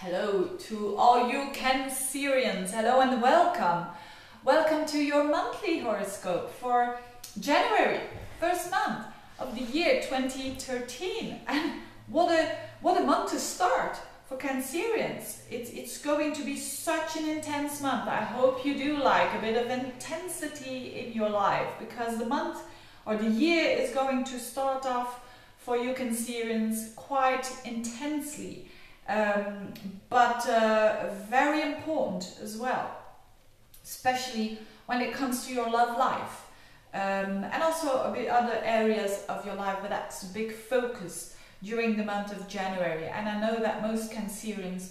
Hello to all you Cancerians. Hello and welcome. Welcome to your monthly horoscope for January, first month of the year 2013. And what a month to start for Cancerians. It's going to be such an intense month. I hope you do like a bit of intensity in your life, because the month or the year is going to start off for you Cancerians quite intensely. But very important as well, especially when it comes to your love life, and also a bit other areas of your life, but that's a big focus during the month of January. And I know that most Cancerians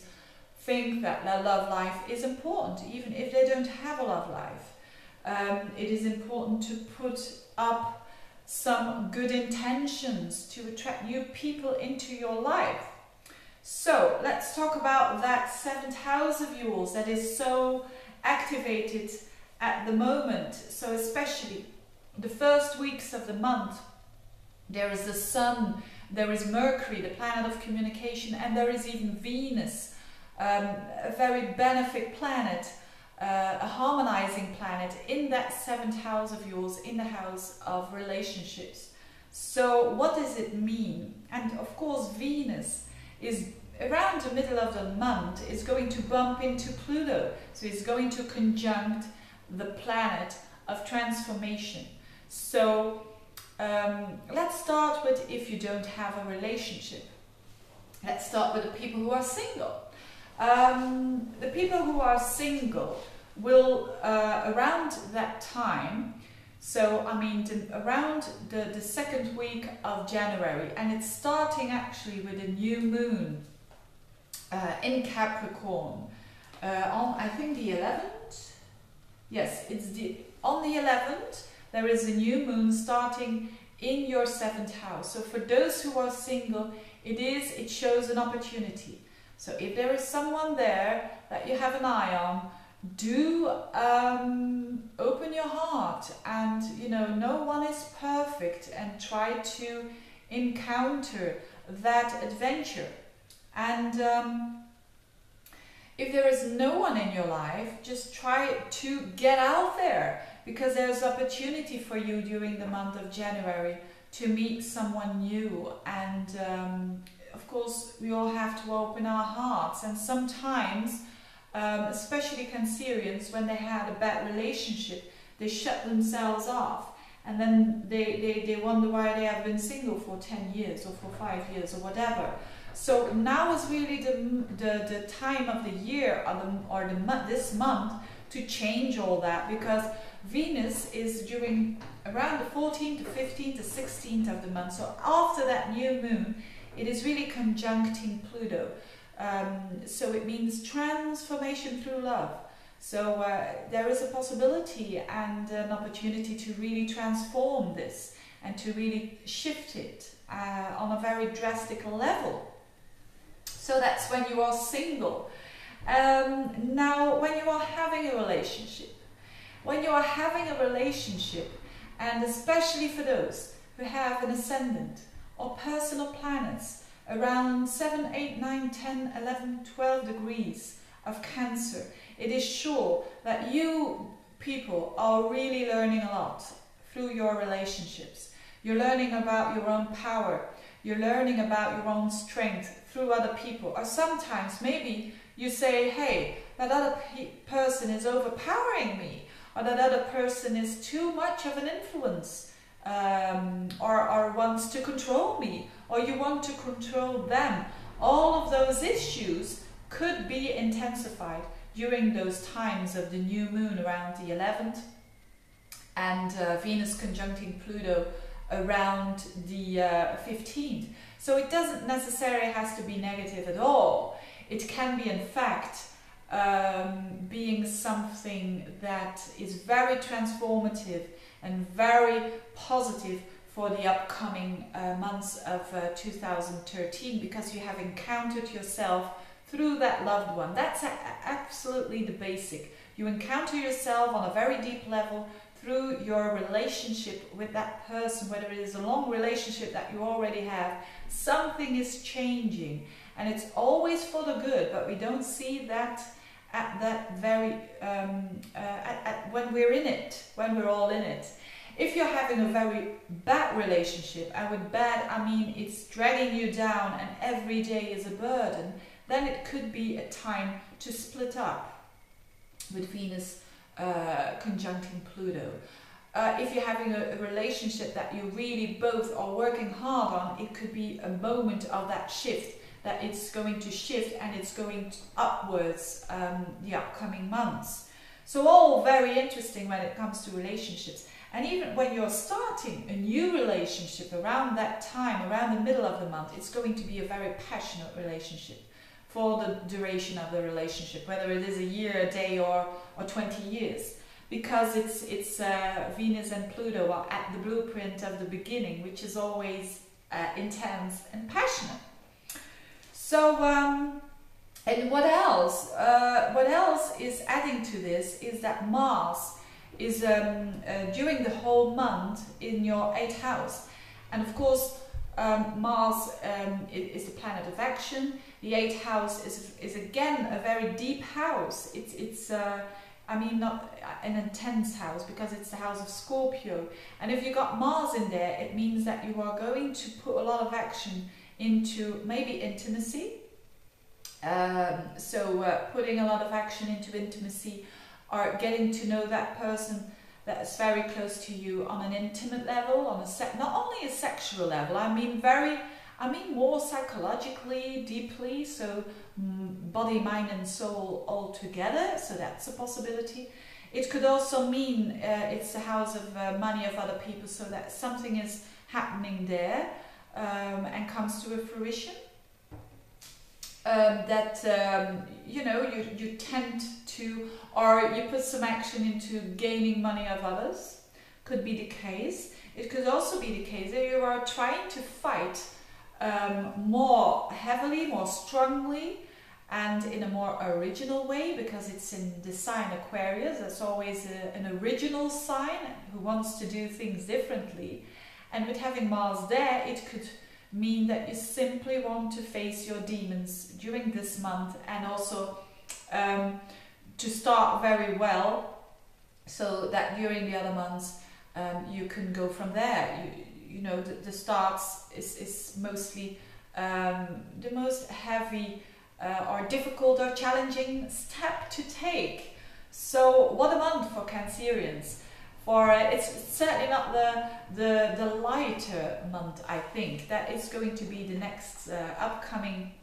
think that their love life is important, even if they don't have a love life. It is important to put up some good intentions to attract new people into your life. So let's talk about that seventh house of yours that is so activated at the moment. So especially the first weeks of the month, there is the Sun, there is Mercury, the planet of communication, and there is even Venus, a very benefic planet, a harmonizing planet in that seventh house of yours, in the house of relationships. So what does it mean? And of course Venus is around the middle of the month is going to bump into Pluto, so it's going to conjunct the planet of transformation. So let's start with, if you don't have a relationship, let's start with the people who are single. The people who are single will around that time, so I mean around the second week of January, and it's starting actually with a new moon in Capricorn on, I think, the 11th. Yes, it's on the 11th there is a new moon starting in your seventh house. So for those who are single, it shows an opportunity. So if there is someone there that you have an eye on, do open your heart, and no one is perfect, and try to encounter that adventure. And if there is no one in your life, just try to get out there, because there's opportunity for you during the month of January to meet someone new. And of course we all have to open our hearts, and sometimes especially Cancerians, when they had a bad relationship, they shut themselves off, and then they wonder why they have been single for 10 years or for 5 years or whatever. So now is really the time of the year or this month to change all that, because Venus is during around the 14th to 15th to 16th of the month. So after that new moon, it is really conjuncting Pluto. So it means transformation through love. So there is a possibility and an opportunity to really transform this and to really shift it on a very drastic level. So that's when you are single. Now, when you are having a relationship, and especially for those who have an ascendant or personal planets around 7, 8, 9, 10, 11, 12 degrees of Cancer, it is sure that you people are really learning a lot through your relationships. You're learning about your own power. You're learning about your own strength through other people. Or sometimes maybe you say, hey, that other person is overpowering me, or that other person is too much of an influence, or wants to control me, or you want to control them. All of those issues could be intensified during those times of the new moon around the 11th, and Venus conjuncting Pluto around the 15th. So it doesn't necessarily have to be negative at all. It can be, in fact, being something that is very transformative and very positive for the upcoming months of 2013, because you have encountered yourself through that loved one. That's absolutely the basic. You encounter yourself on a very deep level through your relationship with that person, whether it is a long relationship that you already have. Something is changing, and it's always for the good, but we don't see that at that very when we're in it, when we're all in it. If you're having a very bad relationship, and with bad I mean it's dragging you down and every day is a burden, then it could be a time to split up, with Venus conjuncting Pluto. If you're having a relationship that you really both are working hard on, it could be a moment of that shift, that it's going to shift and it's going upwards the upcoming months. So all very interesting when it comes to relationships. And even when you're starting a new relationship around that time, around the middle of the month, it's going to be a very passionate relationship for the duration of the relationship, whether it is a year, a day, or 20 years. Because it's Venus and Pluto are at the blueprint of the beginning, which is always intense and passionate. So, and what else? What else is adding to this is that Mars is during the whole month in your 8th house, and of course Mars is the planet of action. The 8th house is again a very deep house. It's I mean, not an intense house, because it's the house of Scorpio. And if you got Mars in there, it means that you are going to put a lot of action into maybe intimacy. Putting a lot of action into intimacy, or getting to know that person that is very close to you on an intimate level, on a not only a sexual level, I mean more psychologically, deeply, so body, mind and soul all together, so that's a possibility. It could also mean it's the house of money of other people, so that something is happening there and comes to a fruition. You know, you tend to, or you put some action into gaining money of others, could be the case. It could also be the case that you are trying to fight more heavily, more strongly, and in a more original way, because it's in the sign Aquarius. That's always an original sign who wants to do things differently. And with having Mars there, it could mean that you simply want to face your demons during this month, and also to start very well, so that during the other months you can go from there. You know, the starts is mostly the most heavy or difficult or challenging step to take. So what a month for Cancerians. For it's certainly not the lighter month. I think that is going to be the next upcoming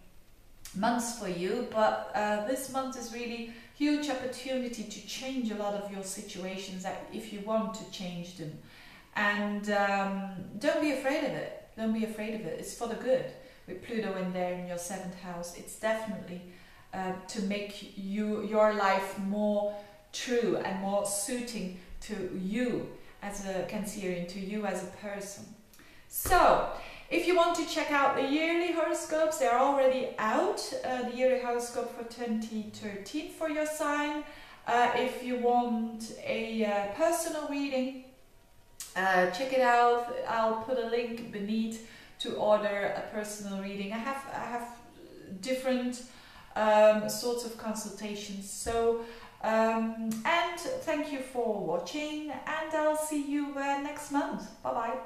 months for you, but this month is really huge opportunity to change a lot of your situations, that if you want to change them. And don't be afraid of it. Don't be afraid of it. It's for the good. With Pluto in there in your 7th house, it's definitely to make your life more true and more suiting to you as a Cancerian, to you as a person. So, if you want to check out the yearly horoscopes, they are already out. The yearly horoscope for 2013 for your sign. If you want a personal reading, check it out. I'll put a link beneath to order a personal reading. I have different sorts of consultations. So, and thank you for watching, and I'll see you next month. Bye bye.